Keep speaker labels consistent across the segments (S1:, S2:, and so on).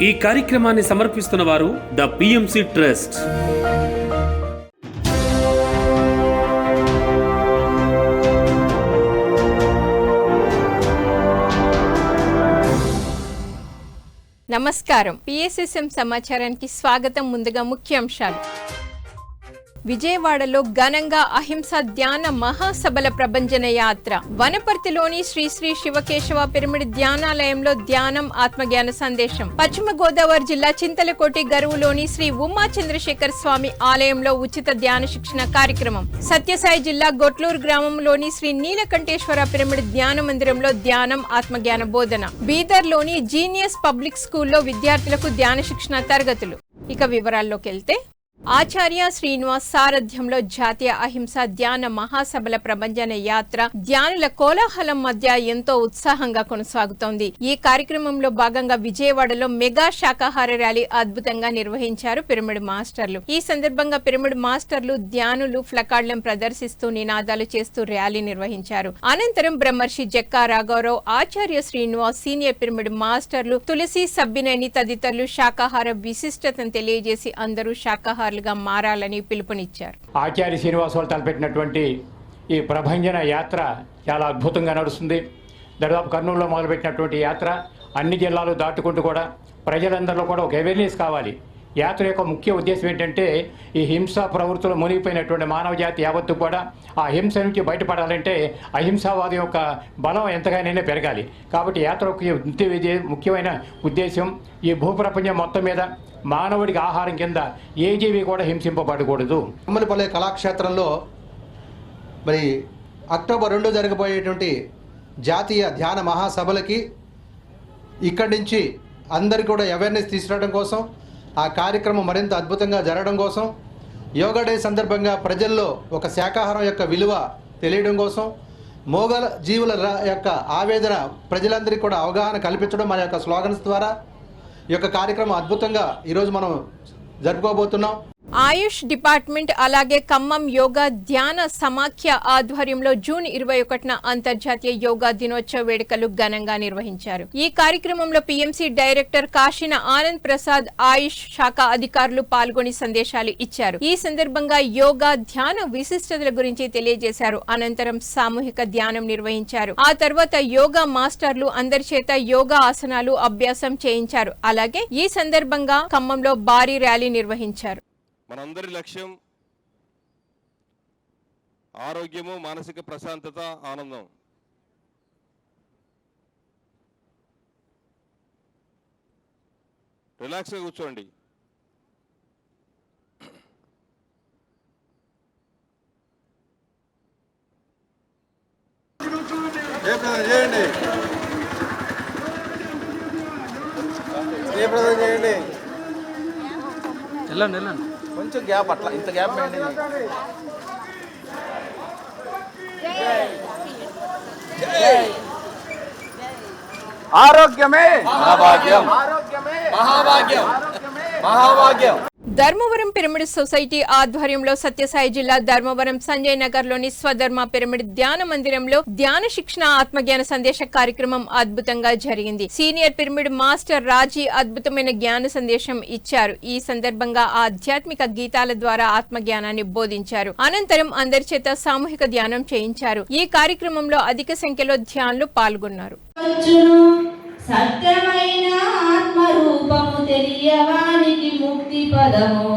S1: ఈ కార్యక్రమాన్ని సమర్పిస్తున్న వారు ద పిఎంసి ట్రస్ట్.
S2: నమస్కారం. పిఎస్ఎస్ఎం సమాచారానికి స్వాగతం. ముందుగా ముఖ్యాంశాలు. విజయవాడలో ఘనంగా అహింస ధ్యాన మహాసభల ప్రభంజన యాత్ర. వనపర్తిలోని శ్రీ శ్రీ శివకేశవ పిరమిడ్ ధ్యానాలయంలో ధ్యానం ఆత్మజ్ఞాన సందేశం. పశ్చిమ గోదావరి జిల్లా చింతలకోటి గరువులోని శ్రీ ఉమా చంద్రశేఖర్ స్వామి ఆలయంలో ఉచిత ధ్యాన శిక్షణ కార్యక్రమం. సత్యసాయి జిల్లా గొట్లూరు గ్రామంలోని శ్రీ నీలకంఠేశ్వర పిరమిడ్ ధ్యాన మందిరంలో ధ్యానం ఆత్మజ్ఞాన బోధన. బీదర్లోని జీనియస్ పబ్లిక్ స్కూల్లో విద్యార్థులకు ధ్యాన శిక్షణ తరగతులు. ఇక వివరాల్లోకి వెళ్తే, ఆచార్య శ్రీనివాస్ సారథ్యంలో జాతీయ అహింస ధ్యాన మహాసభల ప్రభంజన యాత్ర ధ్యానుల కోలాహలం మధ్య ఎంతో ఉత్సాహంగా కొనసాగుతోంది. ఈ కార్యక్రమంలో భాగంగా విజయవాడలో మెగా శాకాహార ర్యాలీ అద్భుతంగా నిర్వహించారు పిరమిడ్ మాస్టర్లు. ఈ సందర్భంగా పిరమిడ్ మాస్టర్లు ధ్యానులు ఫ్లకార్డులను ప్రదర్శిస్తూ నినాదాలు చేస్తూ ర్యాలీ నిర్వహించారు. అనంతరం బ్రహ్మర్షి జక్కా రాఘవరావు, ఆచార్య శ్రీనివాస్, సీనియర్ పిరమిడ్ మాస్టర్లు తులసి, సబ్బినేని తదితరులు శాకాహార విశిష్టతను తెలియజేసి అందరూ శాకాహార మారాలని పిలుపునిచ్చారు.
S3: ఆచార్య శ్రీనివాస్ వాళ్ళు తలపెట్టినటువంటి ఈ ప్రభంజన యాత్ర చాలా అద్భుతంగా నడుస్తుంది. దాదాపు కర్నూలులో మొదలుపెట్టినటువంటి యాత్ర అన్ని జిల్లాలు దాటుకుంటూ కూడా ప్రజలందరిలో కూడా ఒక అవేర్నెస్ కావాలి. యాత్ర యొక్క ముఖ్య ఉద్దేశం ఏంటంటే, ఈ హింసా ప్రవృత్తులు మునిగిపోయినటువంటి మానవ జాతి యావత్తు కూడా ఆ హింస నుంచి బయటపడాలంటే అహింసావాదం యొక్క బలం ఎంతగానైనా పెరగాలి. కాబట్టి యాత్ర ముఖ్యమైన ఉద్దేశం ఈ భూప్రపంచం మొత్తం మీద మానవుడికి ఆహారం కింద ఏ జీవి కూడా హింసింపబడకూడదు.
S4: అమ్మలపల్లె కళాక్షేత్రంలో మరి అక్టోబర్ 2 జరగబోయేటువంటి జాతీయ ధ్యాన మహాసభలకి ఇక్కడి నుంచి అందరికీ కూడా అవేర్నెస్ తీసుకురావడం కోసం, ఆ కార్యక్రమం మరింత అద్భుతంగా జరగడం కోసం, యోగా డే సందర్భంగా ప్రజల్లో ఒక శాకాహారం యొక్క విలువ తెలియడం కోసం, మోగ జీవుల యొక్క ఆవేదన ప్రజలందరికీ కూడా అవగాహన కల్పించడం మన యొక్క స్లోగన్స్ ద్వారా ఈ యొక్క కార్యక్రమం అద్భుతంగా ఈరోజు మనం జరుపుకోబోతున్నాం.
S2: ఆయుష్ డిపార్ట్మెంట్ అలాగే ఖమ్మం యోగా ధ్యాన సమాఖ్య ఆధ్వర్యంలో జూన్ 21న అంతర్జాతీయ యోగా దినోత్సవ వేడుకలు ఘనంగా నిర్వహించారు. ఈ కార్యక్రమంలో పిఎంసి డైరెక్టర్ కాశీన ఆనంద్ ప్రసాద్, ఆయుష్ శాఖ అధికారులు పాల్గొని సందేశాలు ఇచ్చారు. ఈ సందర్భంగా యోగా ధ్యాన విశిష్టతల గురించి తెలియజేశారు. అనంతరం సామూహిక ధ్యానం నిర్వహించారు. ఆ తర్వాత యోగా మాస్టర్లు అందరి చేత యోగా ఆసనాలు అభ్యాసం చేయించారు. అలాగే ఈ సందర్భంగా ఖమ్మంలో భారీ ర్యాలీ నిర్వహించారు.
S5: మనందరి లక్ష్యం ఆరోగ్యము, మానసిక ప్రశాంతత, ఆనందం. రిలాక్స్గా కూర్చోండి. చేయండి. వెళ్ళండి. కొంచెం గ్యాప్, అట్లా ఇంత గ్యాప్ మెయింటైన్. ఆరోగ్యమే మహాభాగ్యం. ఆరోగ్యమే మహాభాగ్యం. మహాభాగ్యం.
S2: ధర్మవరం పిరమిడ్ సొసైటీ ఆధ్వర్యంలో సత్యసాయి జిల్లా ధర్మవరం సంజయ్ నగర్ లోని స్వధర్మ పిరమిడ్ ధ్యాన మందిరంలో ధ్యాన శిక్షణ ఆత్మజ్ఞాన సందేశ కార్యక్రమం అద్భుతంగా జరిగింది. సీనియర్ పిరమిడ్ మాస్టర్ రాజీ అద్భుతమైన జ్ఞాన సందేశం ఇచ్చారు. ఈ సందర్భంగా ఆధ్యాత్మిక గీతాల ద్వారా ఆత్మజ్ఞానాన్ని బోధించారు. అనంతరం అందరి చేత సామూహిక ధ్యానం చేయించారు. ఈ కార్యక్రమంలో అధిక సంఖ్యలో ధ్యానులు పాల్గొన్నారు.
S6: సత్యమైన ఆత్మరూపము తెలియవానికి ముక్తి పదము,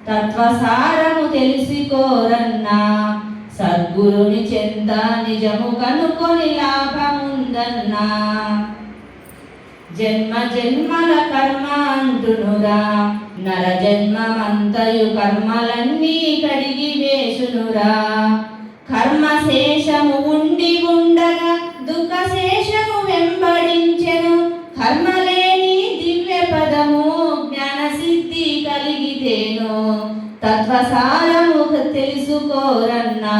S6: తత్వసారము తెలిసికోరన్నా సద్గురుని చెంత నిజము కనుకొని లాభముందన్నా. జన్మ జన్మల కర్మ అంటునురా, నర జన్మమంతయు కర్మలన్నీ కడిగి వేసునురా. కర్మ శేషము ఉండి ఉండగా దుఃఖ శేషము వెంబడించెను. కర్మలేని దివ్య పదము జ్ఞాన సిద్ధి కలిగితేను, తత్వసారము తెలుసుకోరన్నా.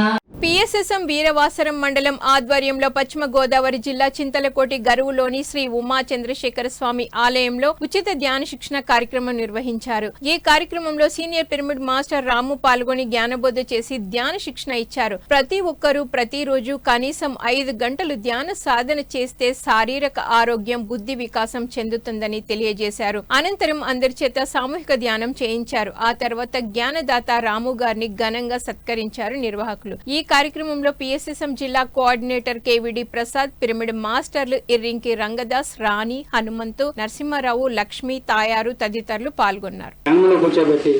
S2: పిఎస్ఎస్ఎం వీరవాసరం మండలం ఆధ్వర్యంలో పశ్చిమ గోదావరి జిల్లా చింతలకోటి గరువులోని శ్రీ ఉమా చంద్రశేఖర స్వామి ఆలయంలో ఉచిత ధ్యాన శిక్షణ కార్యక్రమం నిర్వహించారు. ఈ కార్యక్రమంలో సీనియర్ పిరమిడ్ మాస్టర్ రాము పాల్గొని జ్ఞానబోధ చేసి ధ్యాన శిక్షణ ఇచ్చారు. ప్రతి ఒక్కరూ ప్రతిరోజు కనీసం 5 గంటలు ధ్యాన సాధన చేస్తే శారీరక ఆరోగ్యం, బుద్ధి వికాసం చెందుతుందని తెలియజేశారు. అనంతరం అందరి చేత సామూహిక ధ్యానం చేయించారు. ఆ తర్వాత జ్ఞానదాత రాము గారిని ఘనంగా సత్కరించారు నిర్వాహకులు. ఈ కార్యక్రమంలో పిఎస్ఎస్ఎం జిల్లా కోఆర్డినేటర్ కేవిడి ప్రసాద్, పిరమిడ్ మాస్టర్లు ఇర్రింకి రంగదాస్, రాణి, హనుమంతు, నరసింహారావు, లక్ష్మి, తాయారు తదితరులు పాల్గొన్నారు.
S7: కూర్చోబెట్టి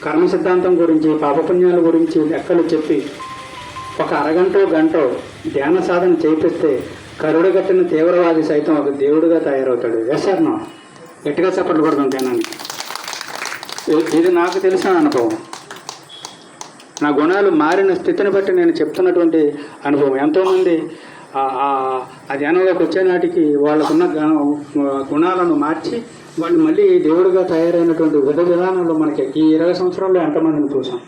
S7: కర్మ సిద్ధాంతం గురించి, పాపపుణ్యాల గురించి లెక్కలు చెప్పి ఒక గంట ధ్యాన సాధన చేపిస్తే కరుడుగట్టిన తీవ్రవాది సైతం ఒక దేవుడిగా తయారవుతాడు. వేసారు గట్టిగా చప్పట్లు కొడతాం ధ్యానానికి. ఇది నాకు తెలిసిన అనుభవం. నా గుణాలు మారిన స్థితిని బట్టి నేను చెప్తున్నటువంటి అనుభవం. ఎంతోమంది ఆ ధ్యానంలోకి వచ్చే నాటికి వాళ్ళకున్న గుణాలను మార్చి వాళ్ళు మళ్ళీ దేవుడిగా తయారైనటువంటి విధానంలో మనకి ఈ 20 సంవత్సరాల్లో ఎంతమందిని చూసాం.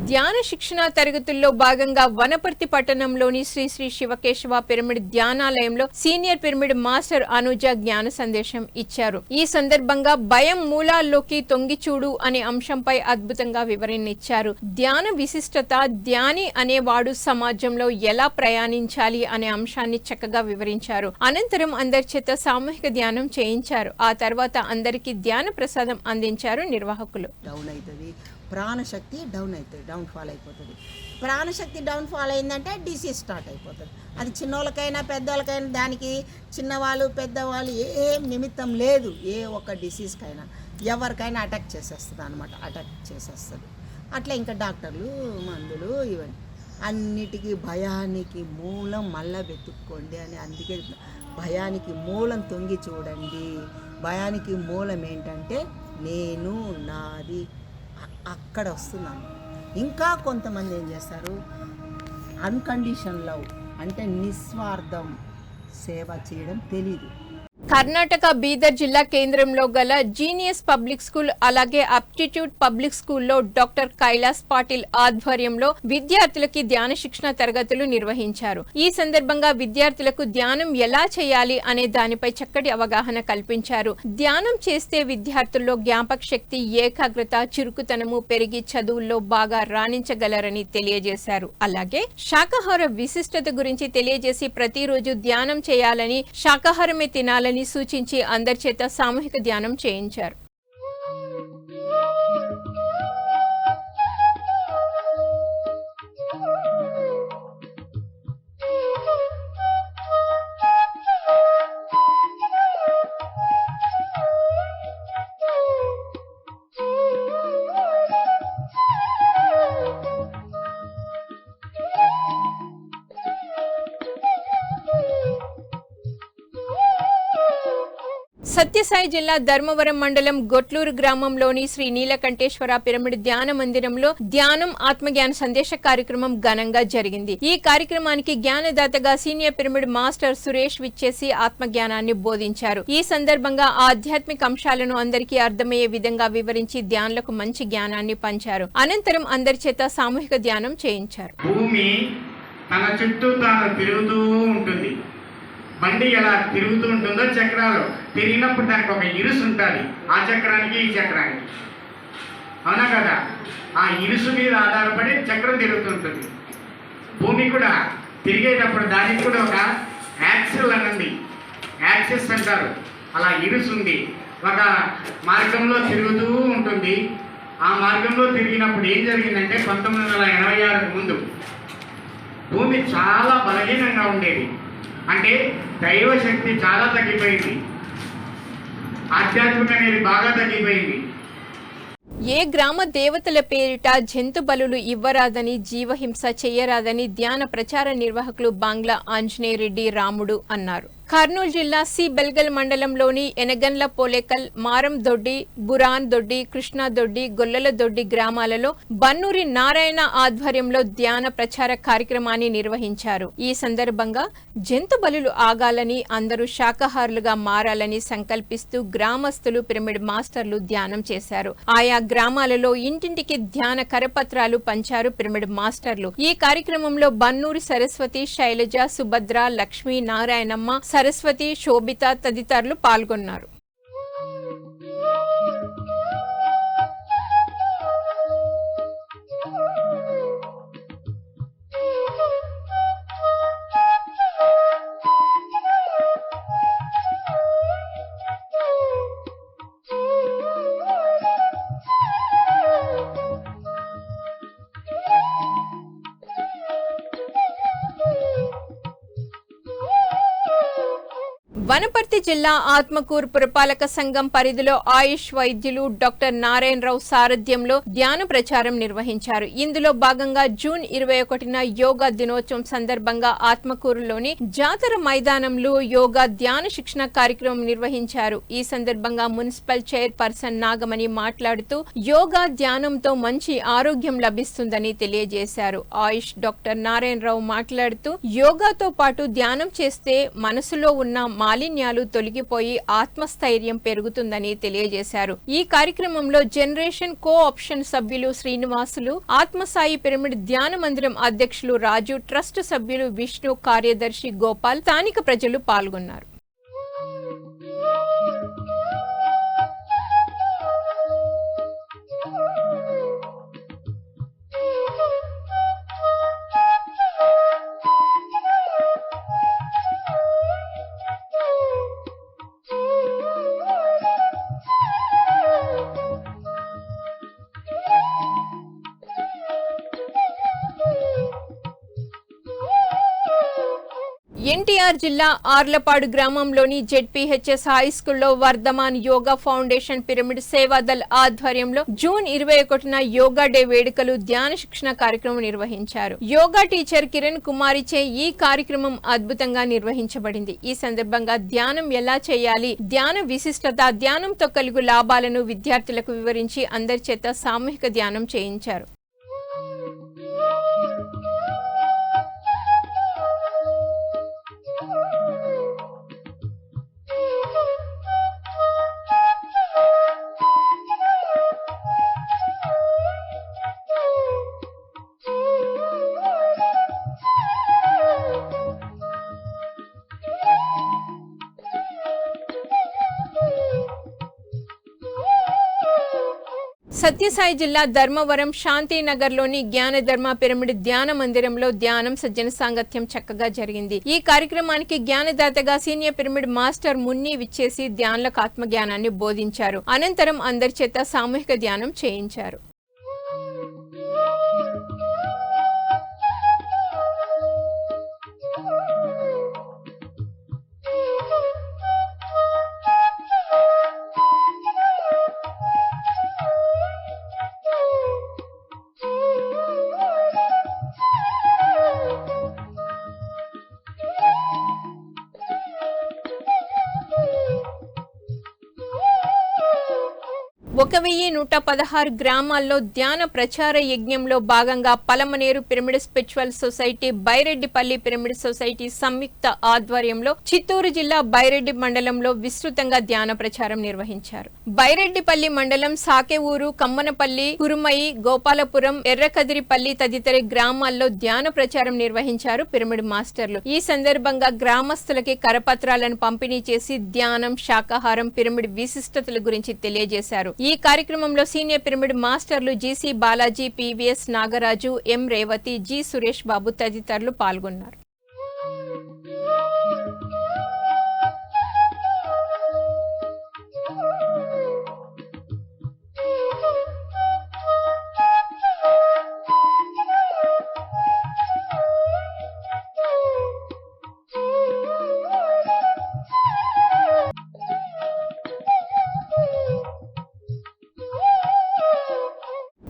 S2: ధ్యాన శిక్షణ తరగతుల్లో భాగంగా వనపర్తి పట్టణంలోని శ్రీ శ్రీ శివకేశవ పిరమిడ్ ధ్యానాలయంలో సీనియర్ పిరమిడ్ మాస్టర్ అనుజ జ్ఞాన సందేశం ఇచ్చారు. ఈ సందర్భంగా భయం మూలాల్లోకి తొంగి చూడు అనే అంశంపై అద్భుతంగా వివరణ ఇచ్చారు. ధ్యాన విశిష్టత, ధ్యాని అనేవాడు సమాజంలో ఎలా ప్రయాణించాలి అనే అంశాన్ని చక్కగా వివరించారు. అనంతరం అందరి చేత సామూహిక ధ్యానం చేయించారు. ఆ తర్వాత అందరికీ ధ్యాన ప్రసాదం అందించారు నిర్వాహకులు.
S8: ప్రాణశక్తి డౌన్ అవుతుంది, డౌన్ఫాల్ అయిపోతుంది. ప్రాణశక్తి డౌన్ఫాల్ అయిందంటే డిసీజ్ స్టార్ట్ అయిపోతుంది. అది చిన్నోళ్ళకైనా పెద్దవాళ్ళకైనా, దానికి చిన్నవాళ్ళు పెద్దవాళ్ళు ఏం నిమిత్తం లేదు. ఏ ఒక్క డిసీజ్కైనా ఎవరికైనా అటాక్ చేసేస్తుంది అనమాట, అటాక్ చేసేస్తుంది. అట్లా ఇంకా డాక్టర్లు, మందులు, ఇవన్నీ అన్నిటికీ భయానికి మూలం మళ్ళా వెతుక్కోండి అని. అందుకే భయానికి మూలం తొంగి చూడండి. భయానికి మూలం ఏంటంటే నేను, నాది, అక్కడ వస్తున్నాను. ఇంకా కొంతమంది ఏం చేస్తారు, అన్కండిషన్ లవ్ అంటే నిస్వార్థం సేవ చేయడం తెలీదు.
S2: కర్ణాటక బీదర్ జిల్లా కేంద్రంలో గల జీనియస్ పబ్లిక్ స్కూల్ అలాగే అప్టిట్యూడ్ పబ్లిక్ స్కూల్లో డాక్టర్ కైలాస్ పాటిల్ ఆధ్వర్యంలో విద్యార్థులకి ధ్యాన శిక్షణ తరగతులు నిర్వహించారు. ఈ సందర్భంగా విద్యార్థులకు ధ్యానం ఎలా చేయాలి అనే దానిపై చక్కటి అవగాహన కల్పించారు. ధ్యానం చేస్తే విద్యార్థుల్లో జ్ఞాపక శక్తి, ఏకాగ్రత, చురుకుతనము పెరిగి చదువుల్లో బాగా రాణించగలరని తెలియజేశారు. అలాగే శాకాహార విశిష్టత గురించి తెలియజేసి ప్రతిరోజు ధ్యానం చేయాలని, శాకాహారమే తినాలని సూచించి అందరి చేత సామూహిక ధ్యానం చేయించారు. సత్యసాయి జిల్లా ధర్మవరం మండలం గొట్లూరు గ్రామంలోని శ్రీ నీలకంఠేశ్వర పిరమిడ్ ధ్యాన మందిరంలో ధ్యానం, ఆత్మజ్ఞాన సందేశ కార్యక్రమం ఘనంగా జరిగింది. ఈ కార్యక్రమానికి జ్ఞానదాతగా సీనియర్ పిరమిడ్ మాస్టర్ సురేష్ విచ్చేసి ఆత్మజ్ఞానాన్ని బోధించారు. ఈ సందర్భంగా ఆధ్యాత్మిక అంశాలను అందరికీ అర్థమయ్యే విధంగా వివరించి ధ్యానులకు మంచి జ్ఞానాన్ని పంచారు. అనంతరం అందరి చేత సామూహిక ధ్యానం చేయించారు.
S9: భూమి తన చుట్టూ తాను తిరుగుతూ ఉంటుంది. బండి ఎలా తిరుగుతూ ఉంటుందో చక్రాలు తిరిగినప్పుడు దానికి ఒక ఇరుసు ఉంటుంది. ఆ చక్రానికి ఈ చక్రానికి, అవునా కదా? ఆ ఇరుసు మీద ఆధారపడి చక్రం తిరుగుతుంటుంది. భూమి కూడా తిరిగేటప్పుడు దానికి కూడా ఒక యాక్సిల్ అన్నది, యాక్సిస్ అంటారు. అలా ఇరుసు ఉంది, ఒక మార్గంలో తిరుగుతూ ఉంటుంది. ఆ మార్గంలో తిరిగినప్పుడు ఏం జరిగిందంటే 1986 ముందు భూమి చాలా బలహీనంగా ఉండేది. అంటే దైవ శక్తి చాలా తగ్గిపోయింది, ఆధ్యాత్మిక అనేది బాగా తగ్గిపోయింది.
S2: ఏ గ్రామ దేవతల పేరిట జంతు బలులు ఇవ్వరాదని, జీవహింస చెయ్యరాదని ధ్యాన ప్రచార నిర్వాహకులు బాంగ్లా ఆంజనేయ రెడ్డి రాముడు అన్నారు. కర్నూలు జిల్లా సి బెల్గల్ మండలంలోని ఎనగన్ల పోలేకల్, మారం దొడ్డి, బురాన్ దొడ్డి, కృష్ణా దొడ్డి, గొల్లల దొడ్డి గ్రామాలలో బన్నూరి నారాయణ ఆధ్వర్యంలో ధ్యాన ప్రచార కార్యక్రమాన్ని నిర్వహించారు. ఈ సందర్భంగా జంతు బలులు ఆగాలని, అందరూ శాకాహారులుగా మారాలని సంకల్పిస్తూ గ్రామస్తులు, పిరమిడ్ మాస్టర్లు ధ్యానం చేశారు. ఆయా గ్రామాలలో ఇంటింటికి ధ్యాన కరపత్రాలు పంచారు పిరమిడ్ మాస్టర్లు. ఈ కార్యక్రమంలో బన్నూరి సరస్వతి, శైలజ, సుభద్ర, లక్ష్మీ, నారాయణమ్మ, సరస్వతి, శోభిత తదితరులు పాల్గొన్నారు. వనపర్తి జిల్లా ఆత్మకూరు పురపాలక సంఘం పరిధిలో ఆయుష్ వైద్యులు డాక్టర్ నారాయణరావు సారథ్యంలో ధ్యాన ప్రచారం నిర్వహించారు. ఇందులో భాగంగా జూన్ 21న యోగా దినోత్సవం సందర్భంగా ఆత్మకూరులోని జాతర మైదానంలో యోగా ధ్యాన శిక్షణ కార్యక్రమం నిర్వహించారు. ఈ సందర్భంగా మున్సిపల్ చైర్పర్సన్ నాగమణి మాట్లాడుతూ యోగా ధ్యానంతో మంచి ఆరోగ్యం లభిస్తుందని తెలియజేశారు. ఆయుష్ డాక్టర్ నారాయణరావు మాట్లాడుతూ యోగాతో పాటు ధ్యానం చేస్తే మనసులో ఉన్న మాలిన్యాలు తొలగిపోయి ఆత్మస్థైర్యం పెరుగుతుందని తెలియజేశారు. ఈ కార్యక్రమంలో జనరేషన్ కో ఆప్షన్ సభ్యులు శ్రీనివాసులు, ఆత్మసాయి పిరమిడ్ ధ్యాన మందిరం అధ్యక్షులు రాజు, ట్రస్ట్ సభ్యులు విష్ణు, కార్యదర్శి గోపాల్, స్థానిక ప్రజలు పాల్గొన్నారు. ఎన్టీఆర్ జిల్లా ఆర్లపాడు గ్రామంలోని జెడ్పీహెచ్ఎస్ హై స్కూల్లో వర్ధమాన్ యోగా ఫౌండేషన్ పిరమిడ్ సేవాదల్ ఆధ్వర్యంలో జూన్ 21న యోగా డే వేడుకలు, ధ్యాన శిక్షణ కార్యక్రమం నిర్వహించారు. యోగా టీచర్ కిరణ్ కుమారిచే ఈ కార్యక్రమం అద్భుతంగా నిర్వహించబడింది. ఈ సందర్భంగా ధ్యానం ఎలా చేయాలి, ధ్యాన విశిష్టత, ధ్యానంతో కలుగు లాభాలను విద్యార్థులకు వివరించి అందరి చేత సామూహిక ధ్యానం చేయించారు. సత్యసాయి జిల్లా ధర్మవరం శాంతినగర్లోని జ్ఞానధర్మ పిరమిడ్ ధ్యాన మందిరంలో ధ్యానం, సజ్జన సాంగత్యం చక్కగా జరిగింది. ఈ కార్యక్రమానికి జ్ఞానదాతగా సీనియర్ పిరమిడ్ మాస్టర్ మున్ని విచ్చేసి ధ్యానులకు ఆత్మజ్ఞానాన్ని బోధించారు. అనంతరం అందరి చేత సామూహిక ధ్యానం చేయించారు. ఒక 1116 గ్రామాల్లో ధ్యాన ప్రచార యజ్ఞంలో భాగంగా Palamaner pyramid spiritual society, Baireddipalle pyramid society సంయుక్త ఆధ్వర్యంలో చిత్తూరు జిల్లా బైరెడ్డి మండలంలో విస్తృతంగా ధ్యాన ప్రచారం నిర్వహించారు. బైరెడ్డిపల్లి మండలం సాకెఊరు, కమ్మనపల్లి, కురుమయి, గోపాలపురం, ఎర్రకదిరిపల్లి తదితర గ్రామాల్లో ధ్యాన ప్రచారం నిర్వహించారు పిరమిడ్ మాస్టర్లు. ఈ సందర్భంగా గ్రామస్తులకి కరపత్రాలను పంపిణీ చేసి ధ్యానం, శాకాహారం, పిరమిడ్ విశిష్టతల గురించి తెలియజేశారు. ఈ కార్యక్రమంలో సీనియర్ పిరమిడ్ మాస్టర్లు జీసీ బాలాజీ, పీవీఎస్ నాగరాజు, ఎం రేవతి, జి సురేష్ బాబు తదితరులు పాల్గొన్నారు.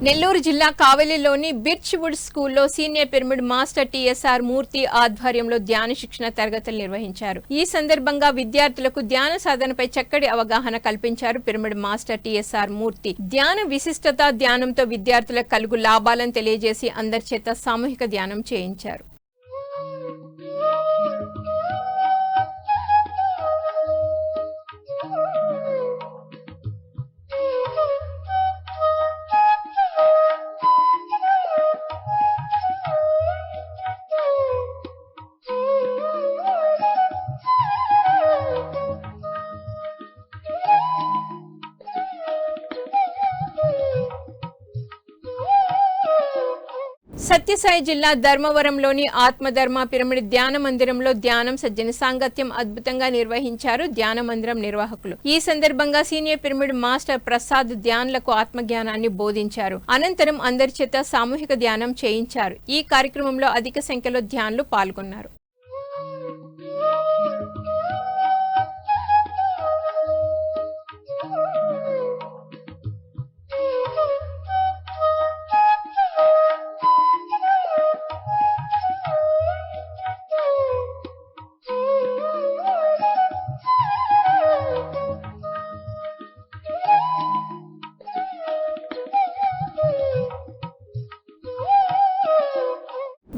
S2: నెల్లూరు జిల్లా కావలిలోని బిర్చ్వుడ్ స్కూల్లో సీనియర్ పిరమిడ్ మాస్టర్ టిఎస్ఆర్ మూర్తి ఆధ్వర్యంలో ధ్యాన శిక్షణ తరగతులు నిర్వహించారు. ఈ సందర్భంగా విద్యార్థులకు ధ్యాన సాధనపై చక్కటి అవగాహన కల్పించారు పిరమిడ్ మాస్టర్ టిఎస్ఆర్ మూర్తి. ధ్యాన విశిష్టత, ధ్యానంతో విద్యార్థులకు కలుగు లాభాలను తెలియజేసి అందరి చేత సామూహిక ధ్యానం చేయించారు. సత్యసాయి జిల్లా ధర్మవరంలోని ఆత్మధర్మ పిరమిడ్ ధ్యాన మందిరంలో ధ్యానం, సజ్జన సాంగత్యం అద్భుతంగా నిర్వహించారు ధ్యాన మందిరం నిర్వాహకులు. ఈ సందర్భంగా సీనియర్ పిరమిడ్ మాస్టర్ ప్రసాద్ ధ్యానులకు ఆత్మజ్ఞానాన్ని బోధించారు. అనంతరం అందరి చేత సామూహిక ధ్యానం చేయించారు. ఈ కార్యక్రమంలో అధిక సంఖ్యలో ధ్యానులు పాల్గొన్నారు.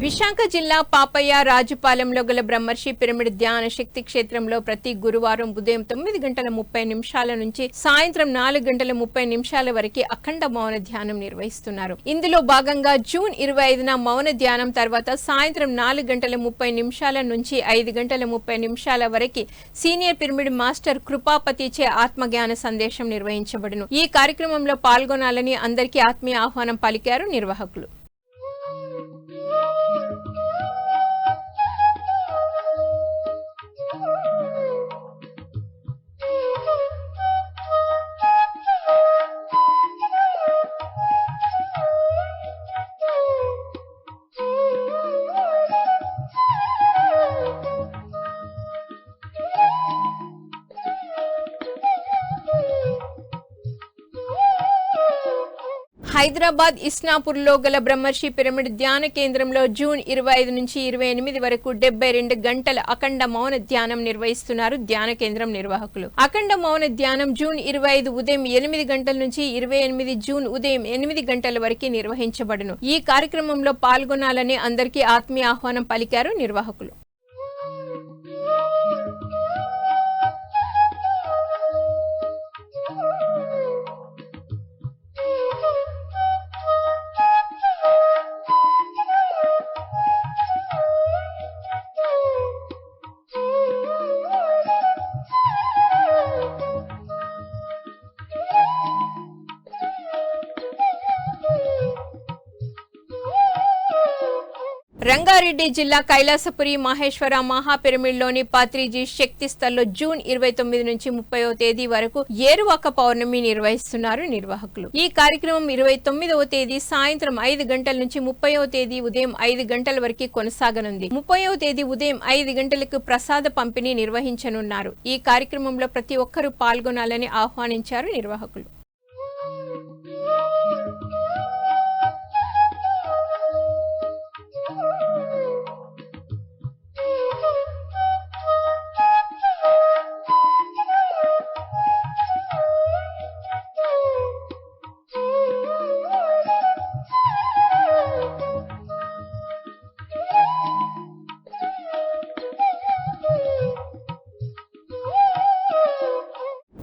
S2: విశాఖ జిల్లా పాపయ్య రాజుపాలెంలో గల బ్రహ్మర్షి పిరమిడ్ ధ్యాన శక్తి క్షేత్రంలో ప్రతి గురువారం ఉదయం 9:30 నుంచి సాయంత్రం 4:30 వరకు అఖండ మౌన ధ్యానం నిర్వహిస్తున్నారు. ఇందులో భాగంగా జూన్ 25న మౌన ధ్యానం తర్వాత సాయంత్రం 4:30 నుంచి 5:30 వరకు సీనియర్ పిరమిడ్ మాస్టర్ కృపాపతిచే ఆత్మజ్ఞాన సందేశం నిర్వహించబడును. ఈ కార్యక్రమంలో పాల్గొనాలని అందరికీ ఆత్మీయ ఆహ్వానం పలికారు నిర్వాహకులు. హైదరాబాద్ ఇస్నాపూర్లో గల బ్రహ్మర్షి పిరమిడ్ ధ్యాన కేంద్రంలో జూన్ 25 నుంచి 28 వరకు 72 గంటల అఖండ మౌన ధ్యానం నిర్వహిస్తున్నారు ధ్యాన కేంద్రం నిర్వాహకులు. అఖండ మౌన ధ్యానం జూన్ 25 ఉదయం 8 గంటల నుంచి 28 జూన్ ఉదయం 8 గంటల వరకు నిర్వహించబడును. ఈ కార్యక్రమంలో పాల్గొనాలని అందరికీ ఆత్మీయ ఆహ్వానం పలికారు నిర్వాహకులు. రంగారెడ్డి జిల్లా కైలాసపురి మహేశ్వర మహాపిరమిడ్లోని పాత్రిజీ శక్తి స్థల్లో జూన్ 29 నుంచి 30వ తేదీ వరకు ఏరువాక పౌర్ణమి నిర్వహిస్తున్నారు నిర్వాహకులు. ఈ కార్యక్రమం 29వ తేదీ సాయంత్రం 5 గంటల నుంచి 30వ తేదీ ఉదయం 5 గంటల వరకు కొనసాగనుంది. 30వ తేదీ ఉదయం 5 గంటలకు ప్రసాద పంపిణీ నిర్వహించనున్నారు. ఈ కార్యక్రమంలో ప్రతి ఒక్కరూ పాల్గొనాలని ఆహ్వానించారు నిర్వాహకులు.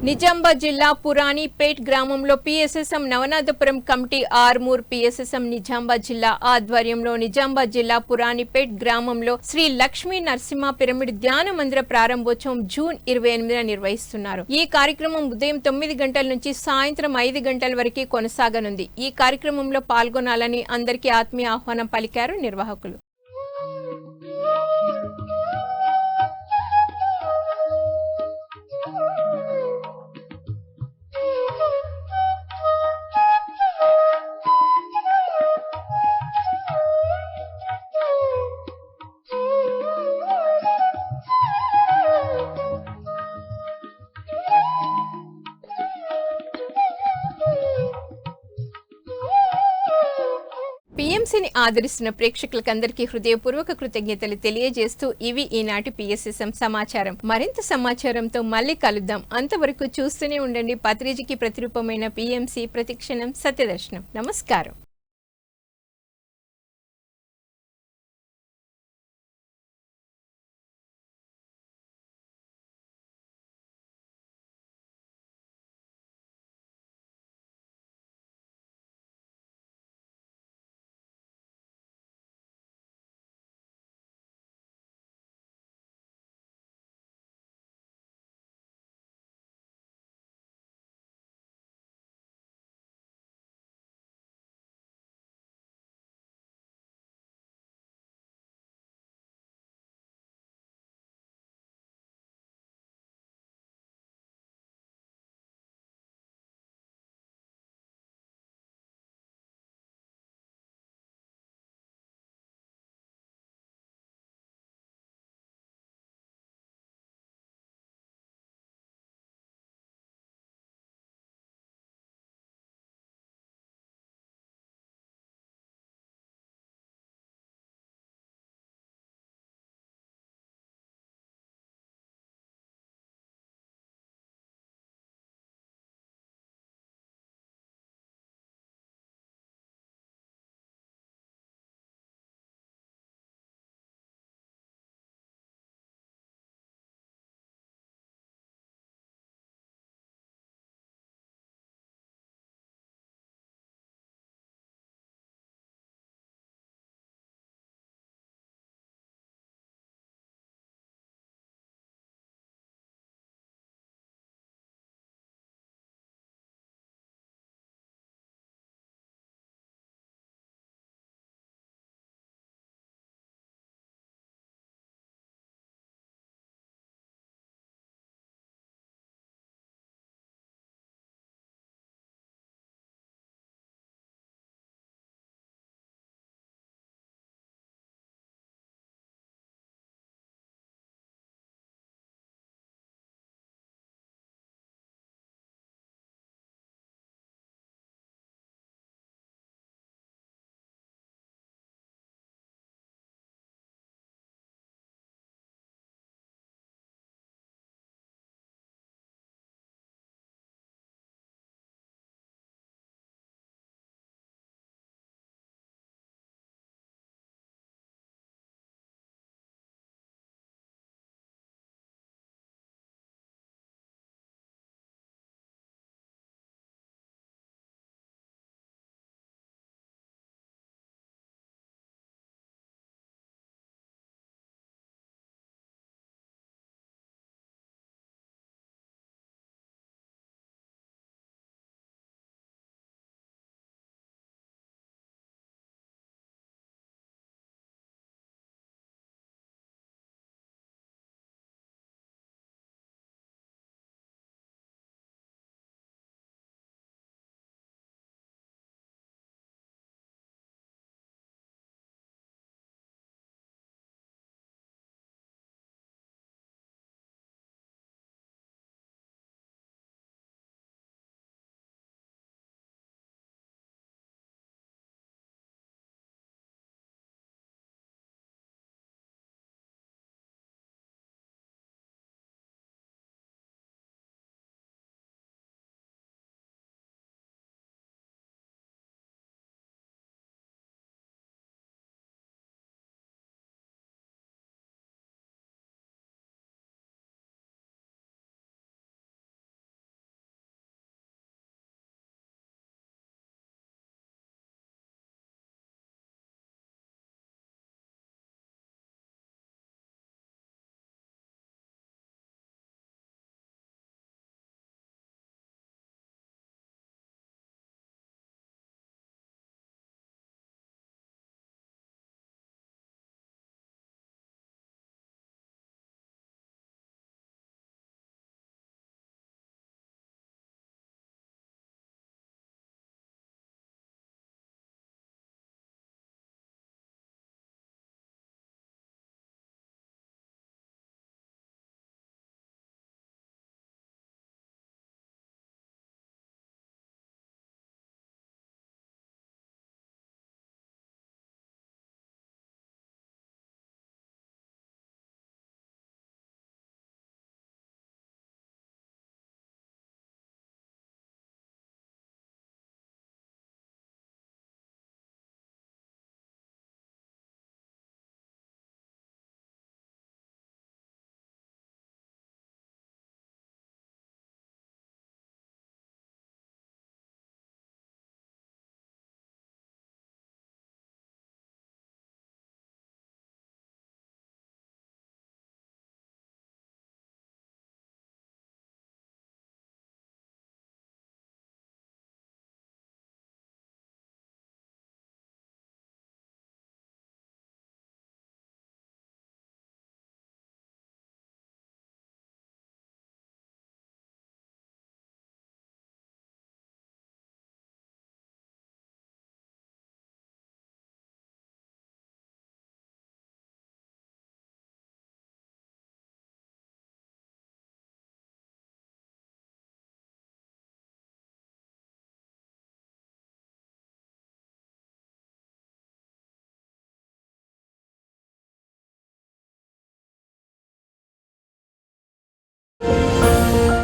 S2: నిజామాబాద్ జిల్లా పురాణిపేట్ గ్రామంలో PSSM Navanathapuram committee Armoor PSSM Nizamabad జిల్లా ఆధ్వర్యంలో నిజామాబాద్ జిల్లా పురాణిపేట్ గ్రామంలో శ్రీ లక్ష్మీ నరసింహ పిరమిడ్ ధ్యాన మందిర ప్రారంభోత్సవం జూన్ 28న నిర్వహిస్తున్నారు. ఈ కార్యక్రమం ఉదయం 9 గంటల నుంచి సాయంత్రం 5 గంటల వరకు కొనసాగనుంది. ఈ కార్యక్రమంలో పాల్గొనాలని అందరికీ ఆత్మీయ ఆహ్వానం పలికారు నిర్వాహకులు. పిఎంసిని ఆదరిస్తున్న ప్రేక్షకులకు అందరికీ హృదయపూర్వక కృతజ్ఞతలు తెలియజేస్తూ ఇవి ఈనాటి పిఎస్ఎస్ఎం సమాచారం. మరింత సమాచారంతో మళ్ళీ కలుద్దాం. అంతవరకు చూస్తూనే ఉండండి పత్రిజకి ప్రతిరూపమైన పిఎంసి, ప్రతిక్షణం సత్యదర్శనం. నమస్కారం.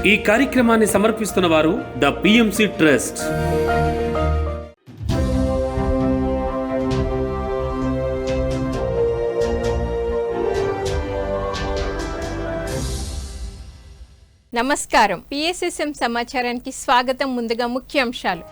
S1: ఈ కార్యక్రమాన్ని సమర్పిస్తున్న వారు ద పిఎంసి ట్రస్ట్.
S2: నమస్కారం. పిఎస్ఎస్ఎం సమాచారానికి స్వాగతం. ముందుగా ముఖ్యాంశాలు.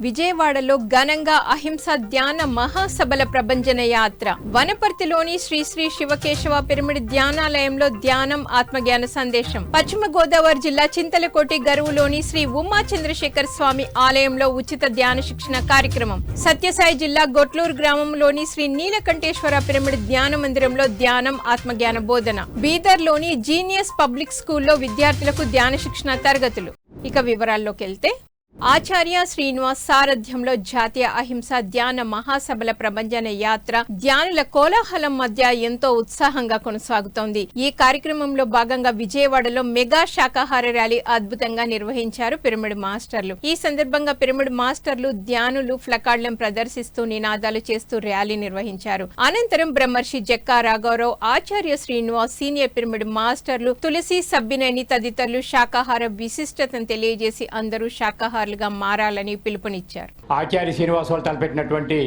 S2: విజయవాడలో ఘనంగా అహింస ధ్యాన మహాసభల ప్రభంజన యాత్ర. వనపర్తిలోని శ్రీ శ్రీ శివకేశవ పిరమిడ్ ధ్యానాలయంలో ధ్యానం ఆత్మజ్ఞాన సందేశం. పశ్చిమ గోదావరి జిల్లా చింతలకోటి గరువులోని శ్రీ ఉమా చంద్రశేఖర్ స్వామి ఆలయంలో ఉచిత ధ్యాన శిక్షణ కార్యక్రమం. సత్యసాయి జిల్లా గొట్లూరు గ్రామంలోని శ్రీ నీలకంఠేశ్వర పిరమిడ్ ధ్యాన మందిరంలో ధ్యానం ఆత్మజ్ఞాన బోధన. బీదర్లోని జీనియస్ పబ్లిక్ స్కూల్లో విద్యార్థులకు ధ్యాన శిక్షణ తరగతులు. ఇక వివరాల్లోకి వెళ్తే, ఆచార్య శ్రీనివాస్ సారథ్యంలో జాతీయ అహింస ధ్యాన మహాసభల ప్రభంజన యాత్ర ధ్యానుల కోలాహలం మధ్య ఎంతో ఉత్సాహంగా కొనసాగుతోంది. ఈ కార్యక్రమంలో భాగంగా విజయవాడలో మెగా శాకాహార ర్యాలీ అద్భుతంగా నిర్వహించారు పిరమిడ్ మాస్టర్లు. ఈ సందర్భంగా పిరమిడ్ మాస్టర్లు ధ్యానులు ఫ్లకార్డులను ప్రదర్శిస్తూ నినాదాలు చేస్తూ ర్యాలీ నిర్వహించారు. అనంతరం బ్రహ్మర్షి జక్కా రాఘవరావు, ఆచార్య శ్రీనివాస్, సీనియర్ పిరమిడ్ మాస్టర్లు తులసి, సబ్బినేని తదితరులు శాకాహార విశిష్టతను తెలియజేసి అందరూ శాకాహార మారాలని పిలుపునిచ్చారు.
S3: ఆచార్య శ్రీనివాస్ వాళ్ళు తలపెట్టినటువంటి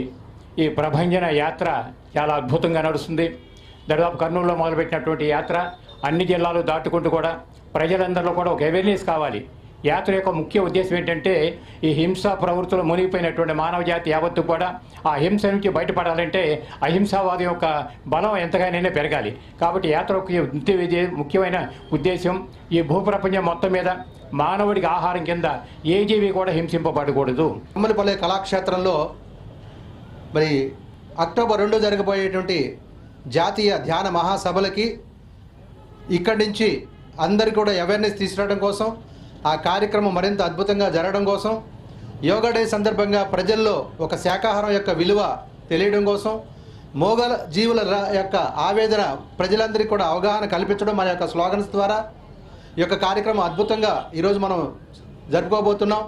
S3: ఈ ప్రభంజన యాత్ర చాలా అద్భుతంగా నడుస్తుంది. దాదాపు కర్నూలులో మొదలుపెట్టినటువంటి యాత్ర అన్ని జిల్లాలు దాటుకుంటూ కూడా ప్రజలందరిలో కూడా ఒక అవేర్నెస్ కావాలి. యాత్ర యొక్క ముఖ్య ఉద్దేశం ఏంటంటే, ఈ హింసా ప్రవృత్తులు మునిగిపోయినటువంటి మానవ జాతి యావత్తు కూడా ఆ హింస నుంచి బయటపడాలంటే అహింసావాదం యొక్క బలం ఎంతగానైనా పెరగాలి. కాబట్టి యాత్ర ముఖ్యమైన ఉద్దేశం ఈ భూప్రపంచం మొత్తం మీద మానవుడికి ఆహారం కింద ఏ జీవి కూడా హింసింపబడకూడదు.
S4: అమ్మలపల్లె కళాక్షేత్రంలో మరి అక్టోబర్ 2 జరగబోయేటువంటి జాతీయ ధ్యాన మహాసభలకి ఇక్కడి నుంచి అందరికీ కూడా అవేర్నెస్ తీసుకురావడం కోసం, ఆ కార్యక్రమం మరింత అద్భుతంగా జరగడం కోసం, యోగా డే సందర్భంగా ప్రజల్లో ఒక శాకాహారం యొక్క విలువ తెలియడం కోసం, మోగల జీవుల యొక్క ఆవేదన ప్రజలందరికీ కూడా అవగాహన కల్పించడం మన యొక్క స్లోగన్స్ ద్వారా ఈ యొక్క కార్యక్రమం అద్భుతంగా ఈరోజు మనం జరుపుకోబోతున్నాం.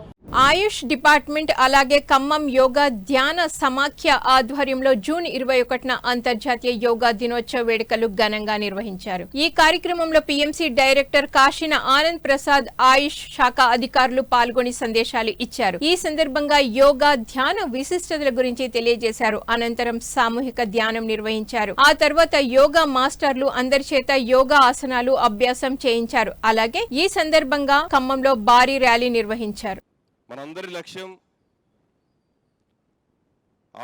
S2: ఆయుష్ డిపార్ట్మెంట్ అలాగే ఖమ్మం యోగా ధ్యాన సమాఖ్య ఆధ్వర్యంలో జూన్ 21న అంతర్జాతీయ యోగా దినోత్సవ వేడుకలు ఘనంగా నిర్వహించారు. ఈ కార్యక్రమంలో పిఎంసి డైరెక్టర్ కాశీన ఆనంద్ ప్రసాద్, ఆయుష్ శాఖ అధికారులు పాల్గొని సందేశాలు ఇచ్చారు. ఈ సందర్భంగా యోగా ధ్యాన విశిష్టతల గురించి తెలియజేశారు. అనంతరం సామూహిక ధ్యానం నిర్వహించారు. ఆ తర్వాత యోగా మాస్టర్లు అందరి చేత యోగా ఆసనాలు అభ్యాసం చేయించారు. అలాగే ఈ సందర్భంగా ఖమ్మంలో భారీ ర్యాలీ నిర్వహించారు.
S5: మనందరి లక్ష్యం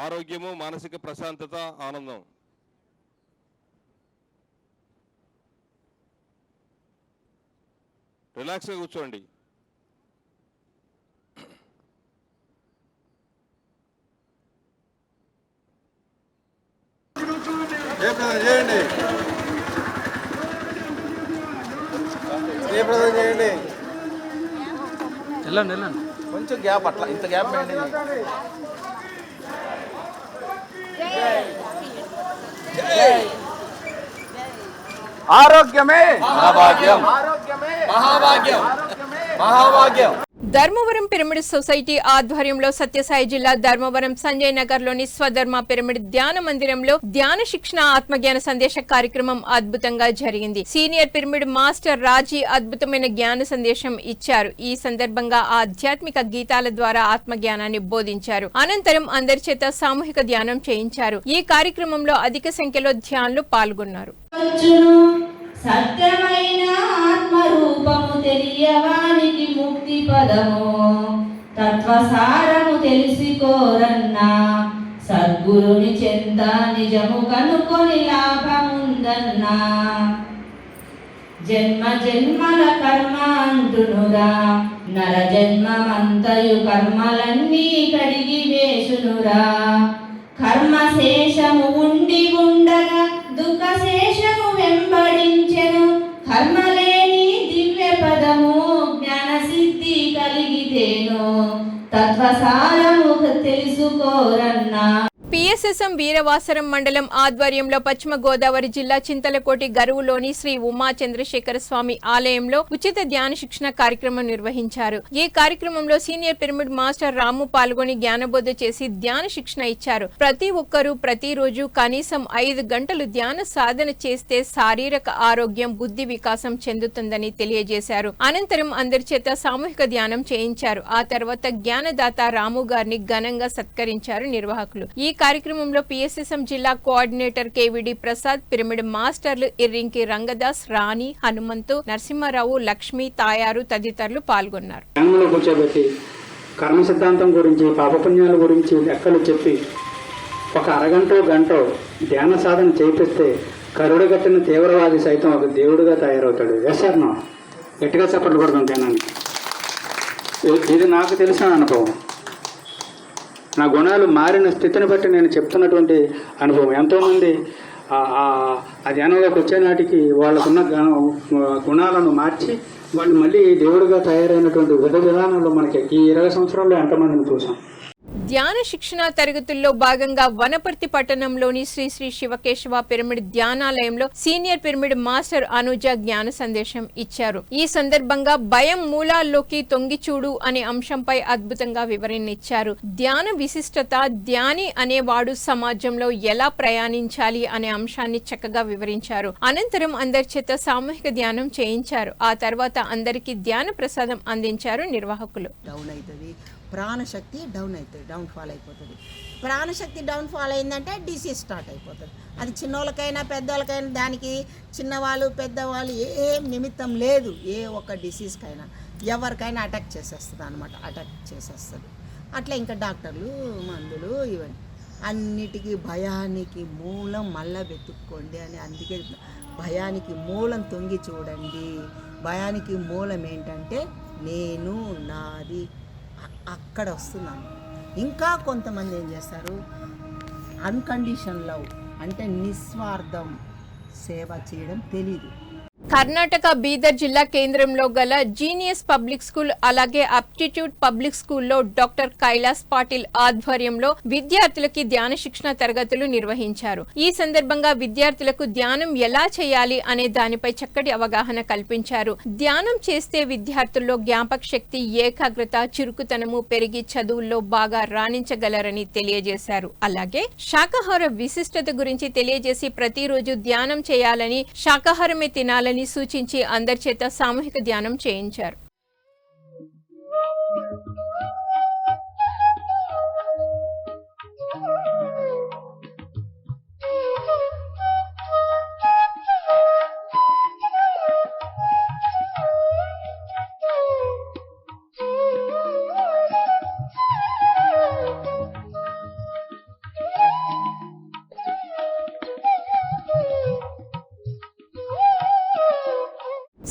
S5: ఆరోగ్యము, మానసిక ప్రశాంతత, ఆనందం. రిలాక్స్గా కూర్చోండి. చేయండి, చేయండి. కొంచెం గ్యాప్, అట్లా ఇంత గ్యాప్ మెయింటైన్. ఆరోగ్యమే మహాభాగ్యం, మహాభాగ్యం, మహాభాగ్యం.
S2: ధర్మవరం పిరమిడ్ సొసైటీ ఆధ్వర్యంలో సత్యసాయి జిల్లా ధర్మవరం సంజయ్ నగర్ లోని స్వధర్మ పిరమిడ్ ధ్యాన మందిరంలో ధ్యాన శిక్షణ ఆత్మజ్ఞాన సందేశ కార్యక్రమం అద్భుతంగా జరిగింది. సీనియర్ పిరమిడ్ మాస్టర్ రాజీ అద్భుతమైన జ్ఞాన సందేశం ఇచ్చారు. ఈ సందర్భంగా ఆధ్యాత్మిక గీతాల ద్వారా ఆత్మజ్ఞానాన్ని బోధించారు. అనంతరం అందరి చేత సామూహిక ధ్యానం చేయించారు. ఈ కార్యక్రమంలో అధిక సంఖ్యలో ధ్యానులు పాల్గొన్నారు.
S6: సత్యమైన ఆత్మరూపము తెలియవానికి ముక్తి పదము, తత్వసారము తెలుసుకోరన్నా సద్గురుని చెంత నిజము కనుకొని లాభముందన్నా. జన్మ జన్మల కర్మ అంటునురా, నర జన్మమంతయు కర్మలన్నీ కడిగి వేసునురా. కర్మ శేషము ఉండి ఉండగా దుఃఖ శేషము వెంబడించెను. కర్మలేని దివ్య పదము జ్ఞాన సిద్ధి కలిగితేను, తత్వసారము తెలుసుకోరన్నా.
S2: పిఎస్ఎస్ఎం వీరవాసరం మండలం ఆధ్వర్యంలో పశ్చిమ గోదావరి జిల్లా చింతలకోటి గరువులోని శ్రీ ఉమా చంద్రశేఖర స్వామి ఆలయంలో ఉచిత ధ్యాన శిక్షణ కార్యక్రమం నిర్వహించారు. ఈ కార్యక్రమంలో సీనియర్ పిరమిడ్ మాస్టర్ రాము పాల్గొని జ్ఞానబోధ చేసి ధ్యాన శిక్షణ ఇచ్చారు. ప్రతి ఒక్కరూ ప్రతిరోజు కనీసం 5 గంటలు ధ్యాన సాధన చేస్తే శారీరక ఆరోగ్యం, బుద్ధి వికాసం చెందుతుందని తెలియజేశారు. అనంతరం అందరి చేత సామూహిక ధ్యానం చేయించారు. ఆ తర్వాత జ్ఞానదాత రాము గారిని ఘనంగా సత్కరించారు నిర్వాహకులు. ఈ కార్యక్రమంలో పిఎస్ఎస్ఎం జిల్లా కోఆర్డినేటర్ కేవిడి ప్రసాద్, పిరమిడ్ మాస్టర్లు ఇర్రింకి రంగదాస్, రాణి, హనుమంతు, నరసింహారావు, లక్ష్మి, తాయారు తదితరులు పాల్గొన్నారు.
S7: కూర్చోబెట్టి కర్మ సిద్ధాంతం గురించి, పాపపుణ్యాల గురించి లెక్కలు చెప్పి ఒక అరగంటో గంటో ధ్యాన సాధన చేపిస్తే కరుడుగట్టిన తీవ్రవాది సైతం ఒక దేవుడిగా తయారవుతాడు. వేసారు గట్టిగా చప్పట్లు కొడతాం ధ్యానానికి. ఇది నాకు తెలిసిన అనుభవం. నా గుణాలు మారిన స్థితిని బట్టి నేను చెప్తున్నటువంటి అనుభవం. ఎంతోమంది ఆ ధ్యానంలోకి వచ్చే నాటికి వాళ్ళకున్న గుణాలను మార్చి వాళ్ళు మళ్ళీ దేవుడిగా తయారైనటువంటి విధానంలో మనకి ఈ 20 సంవత్సరాల్లో ఎంతమందిని చూసాం.
S2: ధ్యాన శిక్షణ తరగతుల్లో భాగంగా వనపర్తి పట్టణంలోని శ్రీ శ్రీ శివకేశవ పిరమిడ్ ధ్యానాలయంలో సీనియర్ పిరమిడ్ మాస్టర్ అనుజ జ్ఞాన సందేశం ఇచ్చారు. ఈ సందర్భంగా భయం మూలాల్లోకి తొంగిచూడు అనే అంశంపై అద్భుతంగా వివరణ ఇచ్చారు. ధ్యాన విశిష్టత, ధ్యాని అనేవాడు సమాజంలో ఎలా ప్రయాణించాలి అనే అంశాన్ని చక్కగా వివరించారు. అనంతరం అందరి చేత సామూహిక ధ్యానం చేయించారు. ఆ తర్వాత అందరికీ ధ్యాన ప్రసాదం అందించారు నిర్వాహకులు.
S8: ప్రాణశక్తి డౌన్ అవుతుంది, డౌన్ ఫాల్ అయిపోతుంది. ప్రాణశక్తి డౌన్ ఫాల్ అయిందంటే డిసీజ్ స్టార్ట్ అయిపోతుంది. అది చిన్నోళ్ళకైనా పెద్దోళ్ళకైనా, దానికి చిన్నవాళ్ళు పెద్దవాళ్ళు ఏం నిమిత్తం లేదు. ఏ ఒక్క డిసీజ్కైనా ఎవరికైనా అటాక్ చేసేస్తుంది అనమాట, అటాక్ చేసేస్తుంది. అట్లా ఇంకా డాక్టర్లు, మందులు, ఇవన్నీ అన్నిటికీ భయానికి మూలం మళ్ళా వెతుక్కోండి అని. అందుకే భయానికి మూలం తొంగి చూడండి. భయానికి మూలం ఏంటంటే నేను, నాది, అక్కడ వస్తున్నాను. ఇంకా కొంతమంది ఏం చేస్తారు, అన్కండిషన్ లవ్ అంటే నిస్వార్థం సేవ చేయడం తెలీదు.
S2: కర్ణాటక బీదర్ జిల్లా కేంద్రంలో గల జీనియస్ పబ్లిక్ స్కూల్ అలాగే అప్టిట్యూడ్ పబ్లిక్ స్కూల్లో డాక్టర్ కైలాస్ పాటిల్ ఆధ్వర్యంలో విద్యార్థులకి ధ్యాన శిక్షణ తరగతులు నిర్వహించారు. ఈ సందర్భంగా విద్యార్థులకు ధ్యానం ఎలా చేయాలి అనే దానిపై చక్కటి అవగాహన కల్పించారు. ధ్యానం చేస్తే విద్యార్థుల్లో జ్ఞాపక శక్తి, ఏకాగ్రత, చురుకుతనము పెరిగి చదువుల్లో బాగా రాణించగలరని తెలియజేశారు. అలాగే శాకాహార విశిష్టత గురించి తెలియజేసి ప్రతిరోజు ధ్యానం చేయాలని, శాకాహారమే తినాలని సూచించి అందరి చేత సామూహిక ధ్యానం చేయించారు.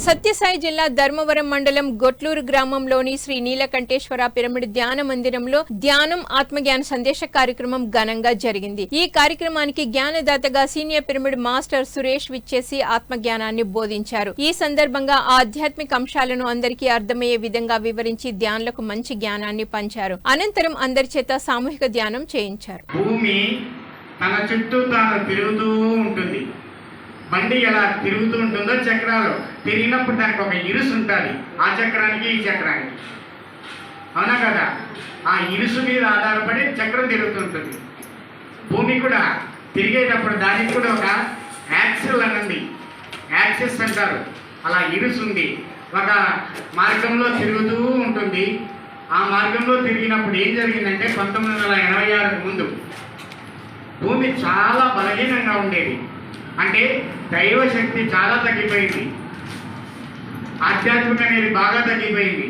S2: సత్యసాయి జిల్లా ధర్మవరం మండలం గొట్లూరు గ్రామంలోని శ్రీ నీలకంఠేశ్వర పిరమిడ్ ధ్యాన మందిరంలో ధ్యానం ఆత్మజ్ఞాన సందేశ కార్యక్రమం ఘనంగా జరిగింది. ఈ కార్యక్రమానికి జ్ఞానదాతగా సీనియర్ పిరమిడ్ మాస్టర్ సురేష్ విచ్చేసి ఆత్మజ్ఞానాన్ని బోధించారు. ఈ సందర్భంగా ఆధ్యాత్మిక అంశాలను అందరికీ అర్థమయ్యే విధంగా వివరించి ధ్యానులకు మంచి జ్ఞానాన్ని పంచారు. అనంతరం అందరి చేత సామూహిక ధ్యానం చేయించారు.
S9: భూమి తన చుట్టూ తాను తిరుగుతూ ఉంటుంది. బండి ఎలా తిరుగుతూ ఉంటుందో చక్రాలు తిరిగినప్పుడు దానికి ఒక ఇరుసు ఉంటుంది. ఆ చక్రానికి ఈ చక్రానికి, అవునా కదా? ఆ ఇరుసు మీద ఆధారపడి చక్రం తిరుగుతుంటుంది. భూమి కూడా తిరిగేటప్పుడు దానికి కూడా ఒక యాక్సిల్ అన్నది, యాక్సిస్ అంటారు. అలా ఇరుసు ఉంది, ఒక మార్గంలో తిరుగుతూ ఉంటుంది. ఆ మార్గంలో తిరిగినప్పుడు ఏం జరిగిందంటే 1986కు ముందు భూమి చాలా బలహీనంగా ఉండేది. అంటే దైవశక్తి చాలా తగ్గిపోయింది, ఆధ్యాత్మిక అనేది బాగా తగ్గిపోయింది.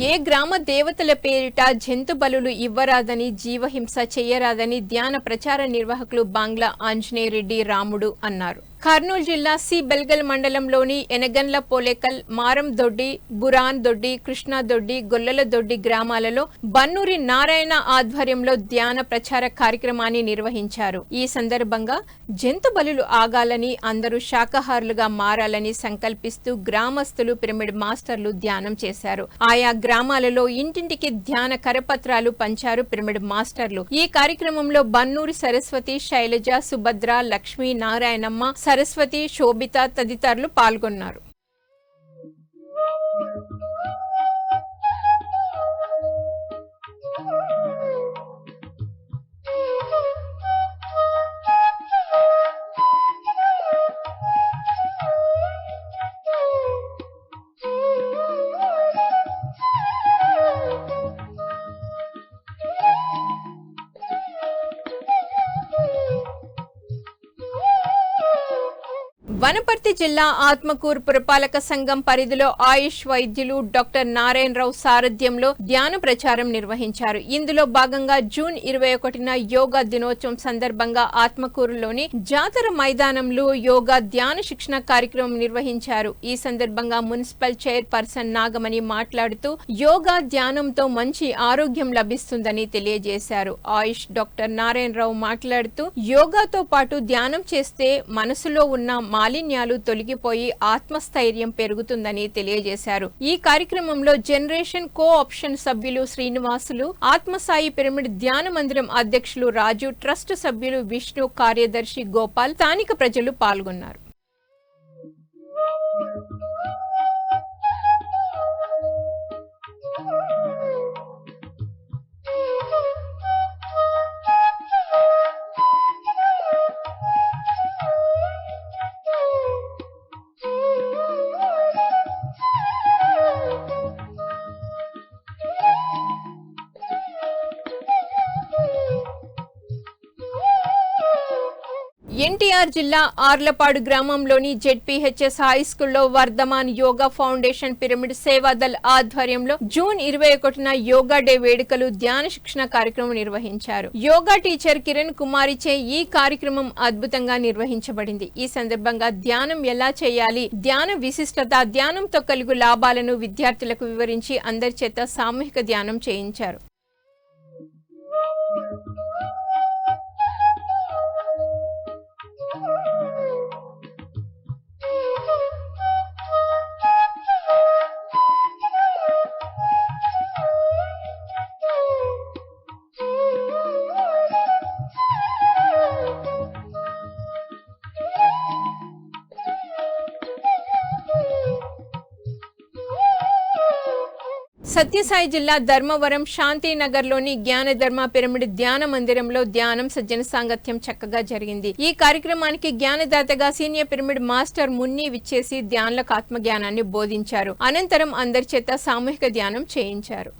S2: ఏ గ్రామ దేవతల పేరిట జంతు బలులు ఇవ్వరాదని, జీవహింస చేయరాదని ధ్యాన ప్రచార నిర్వాహకులు బాంగ్లా ఆంజనేయ రెడ్డి రాముడు అన్నారు. కర్నూలు జిల్లా సి బెల్గల్ మండలంలోని ఎనగన్ల పోలేకల్, మారం దొడ్డి, బురాన్ దొడ్డి, కృష్ణా దొడ్డి, గొల్లల దొడ్డి గ్రామాలలో బన్నూరి నారాయణ ఆధ్వర్యంలో ధ్యాన ప్రచార కార్యక్రమాన్ని నిర్వహించారు. ఈ సందర్భంగా జంతు బలులు ఆగాలని, అందరూ శాకాహారులుగా మారాలని సంకల్పిస్తూ గ్రామస్తులు, పిరమిడ్ మాస్టర్లు ధ్యానం చేశారు. ఆయా గ్రామాలలో ఇంటింటికి ధ్యాన కరపత్రాలు పంచారు పిరమిడ్ మాస్టర్లు. ఈ కార్యక్రమంలో బన్నూరి సరస్వతి, శైలజ, సుభద్ర, లక్ష్మీ, నారాయణమ్మ, సరస్వతి, శోభిత తదితరులు పాల్గొన్నారు. వనపర్తి జిల్లా ఆత్మకూరు పురపాలక సంఘం పరిధిలో ఆయుష్ వైద్యులు డాక్టర్ నారాయణరావు సారథ్యంలో ధ్యాన ప్రచారం నిర్వహించారు. ఇందులో భాగంగా జూన్ 21న యోగా దినోత్సవం సందర్భంగా ఆత్మకూరులోని జాతర మైదానంలో యోగా ధ్యాన శిక్షణ కార్యక్రమం నిర్వహించారు. ఈ సందర్భంగా మున్సిపల్ చైర్పర్సన్ నాగమణి మాట్లాడుతూ యోగా ధ్యానంతో మంచి ఆరోగ్యం లభిస్తుందని తెలియజేశారు. ఆయుష్ డాక్టర్ నారాయణరావు మాట్లాడుతూ యోగాతో పాటు ధ్యానం చేస్తే మనసులో ఉన్న మాలిన్యాలు తొలగిపోయి ఆత్మస్థైర్యం పెరుగుతుందని తెలియజేశారు. ఈ కార్యక్రమంలో జనరేషన్ కో ఆప్షన్ సభ్యులు శ్రీనివాసులు, ఆత్మసాయి పిరమిడ్ ధ్యాన మందిరం అధ్యక్షులు రాజు, ట్రస్ట్ సభ్యులు విష్ణు, కార్యదర్శి గోపాల్, స్థానిక ప్రజలు పాల్గొన్నారు. ఎన్టీఆర్ జిల్లా ఆర్లపాడు గ్రామంలోని జెడ్పీహెచ్ఎస్ హై స్కూల్లో వర్ధమాన్ యోగా ఫౌండేషన్ పిరమిడ్ సేవాదల్ ఆధ్వర్యంలో జూన్ 21న యోగా డే వేడుకలు, ధ్యాన శిక్షణ కార్యక్రమం నిర్వహించారు. యోగా టీచర్ కిరణ్ కుమారిచే ఈ కార్యక్రమం అద్భుతంగా నిర్వహించబడింది. ఈ సందర్భంగా ధ్యానం ఎలా చేయాలి, ధ్యాన విశిష్టత, ధ్యానంతో కలుగు లాభాలను విద్యార్థులకు వివరించి అందరి చేత సామూహిక ధ్యానం చేయించారు. సత్యసాయి జిల్లా ధర్మవరం శాంతినగర్లోని జ్ఞానధర్మ పిరమిడ్ ధ్యాన మందిరంలో ధ్యానం, సజ్జన సాంగత్యం చక్కగా జరిగింది. ఈ కార్యక్రమానికి జ్ఞానదాతగా సీనియర్ పిరమిడ్ మాస్టర్ మున్ని విచ్చేసి ధ్యానులకు ఆత్మజ్ఞానాన్ని బోధించారు. అనంతరం అందరి చేత సామూహిక ధ్యానం చేయించారు.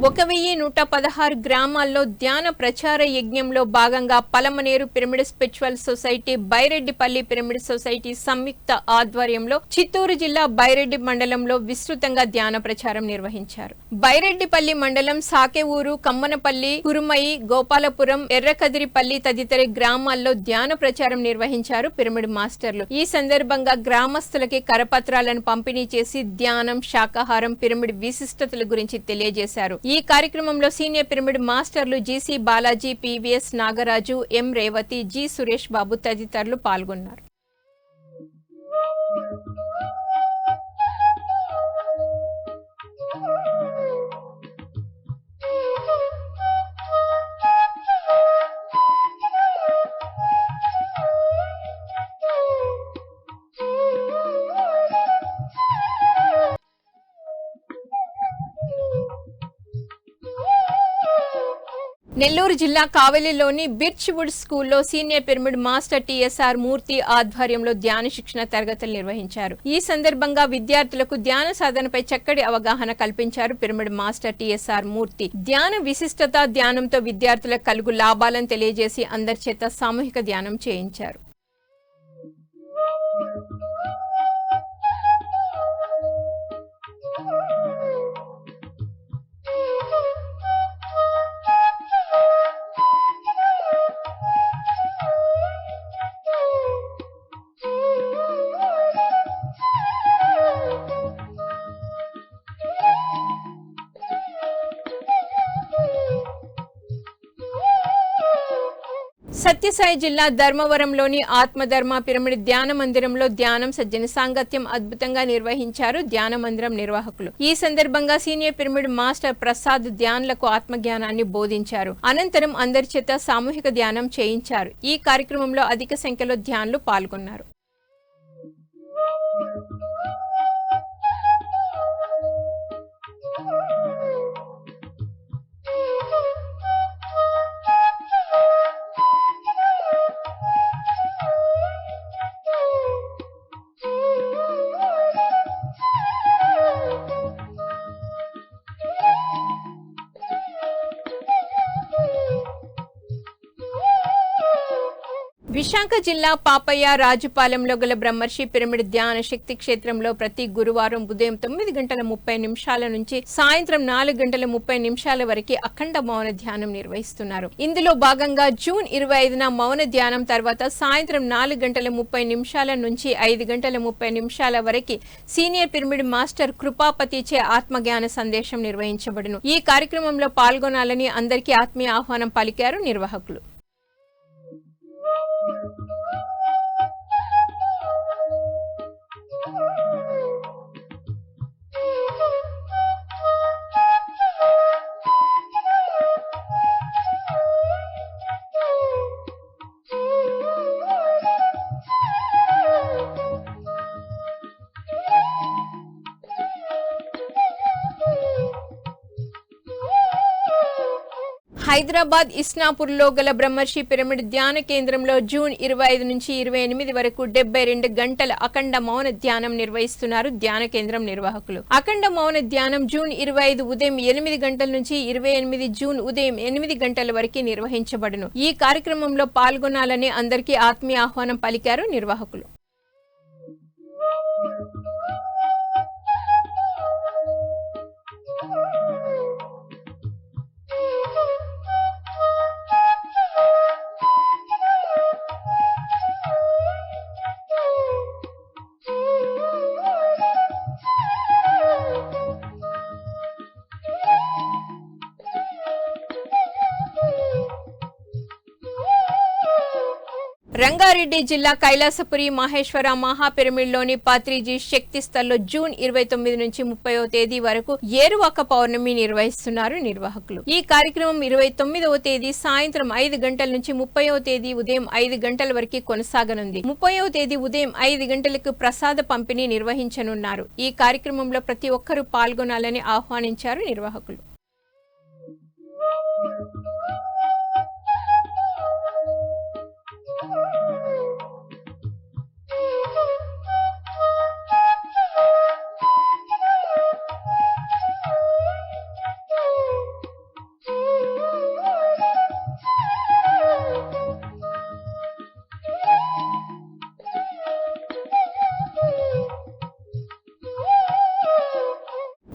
S2: ఒక 1116 గ్రామాల్లో ధ్యాన ప్రచార యజ్ఞంలో భాగంగా Palamaner pyramid spiritual society, Baireddipalle pyramid society సంయుక్త ఆధ్వర్యంలో చిత్తూరు జిల్లా బైరెడ్డి మండలంలో విస్తృతంగా ధ్యాన ప్రచారం నిర్వహించారు. బైరెడ్డిపల్లి మండలం సాకెఊరు, కమ్మనపల్లి, కురుమయి, గోపాలపురం, ఎర్రకదిరిపల్లి తదితర గ్రామాల్లో ధ్యాన ప్రచారం నిర్వహించారు పిరమిడ్ మాస్టర్లు. ఈ సందర్భంగా గ్రామస్తులకి కరపత్రాలను పంపిణీ చేసి ధ్యానం, శాకాహారం, పిరమిడ్ విశిష్టతల గురించి తెలియజేశారు. ఈ కార్యక్రమంలో సీనియర్ పిరమిడ్ మాస్టర్లు జీసీ బాలాజీ, పీవీఎస్ నాగరాజు, ఎం రేవతి, జి సురేష్ బాబు తదితరులు పాల్గొన్నారు. నెల్లూరు జిల్లా కావలిలోని బిర్చ్వుడ్ స్కూల్లో సీనియర్ పిరమిడ్ మాస్టర్ టిఎస్ఆర్ మూర్తి ఆధ్వర్యంలో ధ్యాన శిక్షణ తరగతులు నిర్వహించారు. ఈ సందర్భంగా విద్యార్థులకు ధ్యాన సాధనపై చక్కటి అవగాహన కల్పించారు పిరమిడ్ మాస్టర్ టిఎస్ఆర్ మూర్తి. ధ్యాన విశిష్టత, ధ్యానంతో విద్యార్థులకు కలుగు లాభాలను తెలియజేసి అందరి చేత సామూహిక ధ్యానం చేయించారు. సత్యసాయి జిల్లా ధర్మవరంలోని ఆత్మధర్మ పిరమిడ్ ధ్యాన మందిరంలో ధ్యానం, సజ్జన సాంగత్యం అద్భుతంగా నిర్వహించారు ధ్యాన మందిరం నిర్వాహకులు. ఈ సందర్భంగా సీనియర్ పిరమిడ్ మాస్టర్ ప్రసాద్ ధ్యానులకు ఆత్మజ్ఞానాన్ని బోధించారు. అనంతరం అందరి చేత సామూహిక ధ్యానం చేయించారు. ఈ కార్యక్రమంలో అధిక సంఖ్యలో ధ్యానులు పాల్గొన్నారు. విశాఖ జిల్లా పాపయ్య రాజుపాలెంలో గల బ్రహ్మర్షి పిరమిడ్ ధ్యాన శక్తి క్షేత్రంలో ప్రతి గురువారం ఉదయం 9:30 నుంచి సాయంత్రం 4:30 వరకు అఖండ మౌన ధ్యానం నిర్వహిస్తున్నారు. ఇందులో భాగంగా జూన్ 25న మౌన ధ్యానం తర్వాత సాయంత్రం 4:30 నుంచి 5:30 వరకు సీనియర్ పిరమిడ్ మాస్టర్ కృపాపతిచే ఆత్మజ్ఞాన సందేశం నిర్వహించబడును. ఈ కార్యక్రమంలో పాల్గొనాలని అందరికీ ఆత్మీయ ఆహ్వానం పలికారు నిర్వాహకులు. హైదరాబాద్ ఇస్నాపూర్లో గల బ్రహ్మర్షి పిరమిడ్ ధ్యాన కేంద్రంలో జూన్ 25 నుంచి 28 వరకు 72 గంటల అఖండ మౌన ధ్యానం నిర్వహిస్తున్నారు ధ్యాన కేంద్రం నిర్వాహకులు. అఖండ మౌన ధ్యానం జూన్ 25 ఉదయం 8 గంటల నుంచి 28 జూన్ ఉదయం 8 గంటల వరకు నిర్వహించబడును. ఈ కార్యక్రమంలో పాల్గొనాలని అందరికీ ఆత్మీయ ఆహ్వానం పలికారు నిర్వాహకులు. రంగారెడ్డి జిల్లా కైలాసపురి మహేశ్వర మహాపిరమిడ్లోని పాత్రిజీ శక్తి స్థల్లో జూన్ 29 నుంచి 30వ తేదీ వరకు ఏరువాక పౌర్ణమి నిర్వహిస్తున్నారు నిర్వాహకులు. ఈ కార్యక్రమం 29వ తేదీ సాయంత్రం 5 గంటల నుంచి 30వ తేదీ ఉదయం 5 గంటల వరకు కొనసాగనుంది. 30వ తేదీ ఉదయం 5 గంటలకు ప్రసాద పంపిణీ నిర్వహించనున్నారు. ఈ కార్యక్రమంలో ప్రతి ఒక్కరూ పాల్గొనాలని ఆహ్వానించారు నిర్వాహకులు.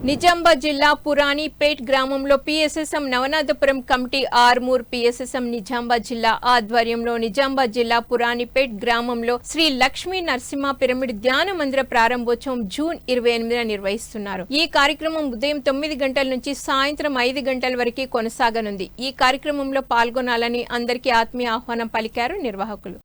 S2: నిజామాబాద్ జిల్లా పురాణిపేట్ గ్రామంలో PSSM Navanathapuram committee Armoor PSSM Nizamabad జిల్లా ఆధ్వర్యంలో నిజామాబాద్ జిల్లా పురాణిపేట్ గ్రామంలో శ్రీ లక్ష్మీ నరసింహ పిరమిడ్ ధ్యాన మందిర ప్రారంభోత్సవం జూన్ 28న నిర్వహిస్తున్నారు. ఈ కార్యక్రమం ఉదయం 9 గంటల నుంచి సాయంత్రం 5 గంటల వరకు కొనసాగనుంది. ఈ కార్యక్రమంలో పాల్గొనాలని అందరికీ ఆత్మీయ ఆహ్వానం పలికారు నిర్వాహకులు.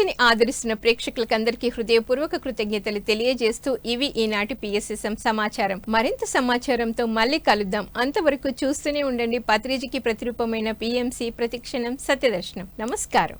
S2: పిఎస్సిని ఆదరిస్తున్న ప్రేక్షకులకందరికీ హృదయపూర్వక కృతజ్ఞతలు తెలియజేస్తూ ఇవి ఈనాటి పిఎస్సిఎం సమాచారం. మరింత సమాచారంతో మళ్ళీ కలుద్దాం. అంతవరకు చూస్తూనే ఉండండి పత్రిజకి ప్రతిరూపమైన పిఎంసి ప్రతిక్షణం సత్యదర్శనం. నమస్కారం.